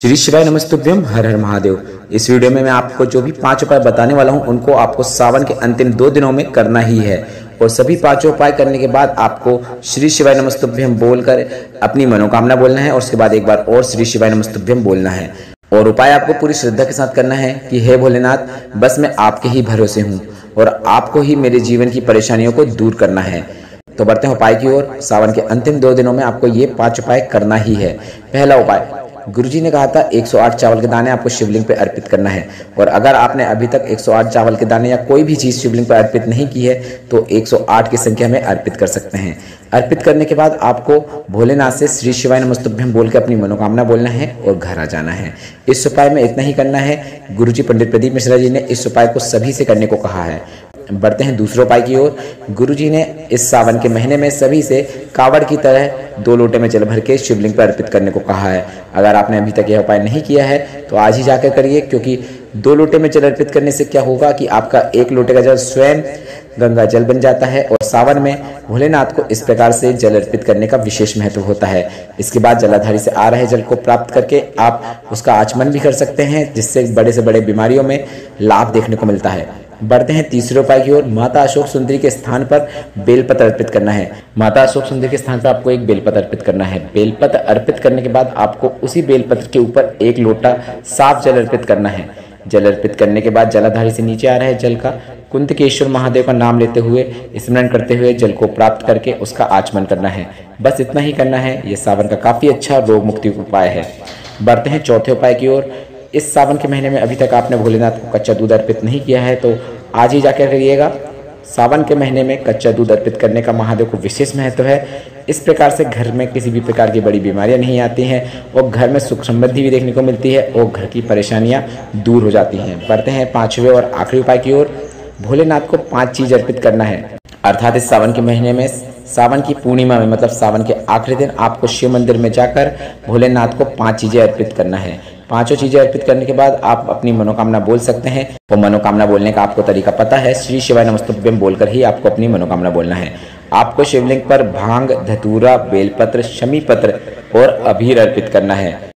श्री शिवाय नमस्तुभ्यम, हर हर महादेव। इस वीडियो में मैं आपको जो भी 5 उपाय बताने वाला हूं उनको आपको सावन के अंतिम 2 दिनों में करना ही है। और सभी 5 उपाय करने के बाद आपको श्री शिवाय नमस्तुभ्यम बोलकर अपनी मनोकामना बोलना है और उसके बाद एक बार और श्री शिवाय नमस्तुभ्यम बोलना है। और उपाय आपको पूरी श्रद्धा के साथ करना है कि हे भोलेनाथ, बस मैं आपके ही भरोसे हूँ और आपको ही मेरे जीवन की परेशानियों को दूर करना है। तो बढ़ते हैं उपाय की ओर। सावन के अंतिम 2 दिनों में आपको ये 5 उपाय करना ही है। पहला उपाय, गुरुजी ने कहा था 108 चावल के दाने आपको शिवलिंग पे अर्पित करना है। और अगर आपने अभी तक 108 चावल के दाने या कोई भी चीज शिवलिंग पे अर्पित नहीं की है तो 108 की संख्या में अर्पित कर सकते हैं। अर्पित करने के बाद आपको भोलेनाथ से श्री शिवाय नमस्तुभ्यम बोल के अपनी मनोकामना बोलना है और घर आ जाना है। इस उपाय में इतना ही करना है। गुरुजी पंडित प्रदीप मिश्रा जी ने इस उपाय को सभी से करने को कहा है। बढ़ते हैं दूसरे उपाय की ओर। गुरुजी ने इस सावन के महीने में सभी से कावड़ की तरह 2 लोटे में जल भर के शिवलिंग पर अर्पित करने को कहा है। अगर आपने अभी तक यह उपाय नहीं किया है तो आज ही जाकर करिए, क्योंकि 2 लोटे में जल अर्पित करने से क्या होगा कि आपका 1 लोटे का जल स्वयं गंगा जल बन जाता है। और सावन में भोलेनाथ को इस प्रकार से जल अर्पित करने का विशेष महत्व होता है। इसके बाद जलाधारी से आ रहे जल को प्राप्त करके आप उसका आचमन भी कर सकते हैं, जिससे बड़े से बड़े बीमारियों में लाभ देखने को मिलता है। बढ़ते हैं तीसरे उपाय की ओर। माता अशोक सुंदरी के स्थान पर बेलपत्र अर्पित करना है। माता अशोक सुंदरी के स्थान पर आपको एक बेलपत्र अर्पित करना है। बेलपत्र अर्पित करने के बाद आपको उसी बेलपत्र के ऊपर 1 लोटा साफ जल अर्पित करना है। जल अर्पित करने के बाद जलाधारी से नीचे आ रहे जल का कुंतकेश्वर महादेव का नाम लेते हुए स्मरण करते हुए जल को प्राप्त करके उसका आचमन करना है। बस इतना ही करना है। यह सावन का काफी अच्छा रोग मुक्ति उपाय है। बढ़ते हैं चौथे उपाय की ओर। इस सावन के महीने में अभी तक आपने भोलेनाथ को कच्चा दूध अर्पित नहीं किया है तो आज ही जाकर करिएगा। सावन के महीने में कच्चा दूध अर्पित करने का महादेव को विशेष महत्व है। इस प्रकार से घर में किसी भी प्रकार की बड़ी बीमारियां नहीं आती हैं और घर में सुख समृद्धि भी देखने को मिलती है और घर की परेशानियां दूर हो जाती हैं। बढ़ते हैं 5वें और आखिरी उपाय की ओर। भोलेनाथ को 5 चीज अर्पित करना है। अर्थात इस सावन के महीने में सावन की पूर्णिमा में मतलब सावन के आखिरी दिन आपको शिव मंदिर में जाकर भोलेनाथ को 5 चीजें अर्पित करना है। 5 चीजें अर्पित करने के बाद आप अपनी मनोकामना बोल सकते हैं। और मनोकामना बोलने का आपको तरीका पता है। श्री शिवाय नमस्तुभ्यम बोलकर ही आपको अपनी मनोकामना बोलना है। आपको शिवलिंग पर भांग, धतूरा, बेलपत्र, शमी पत्र और अबीर अर्पित करना है।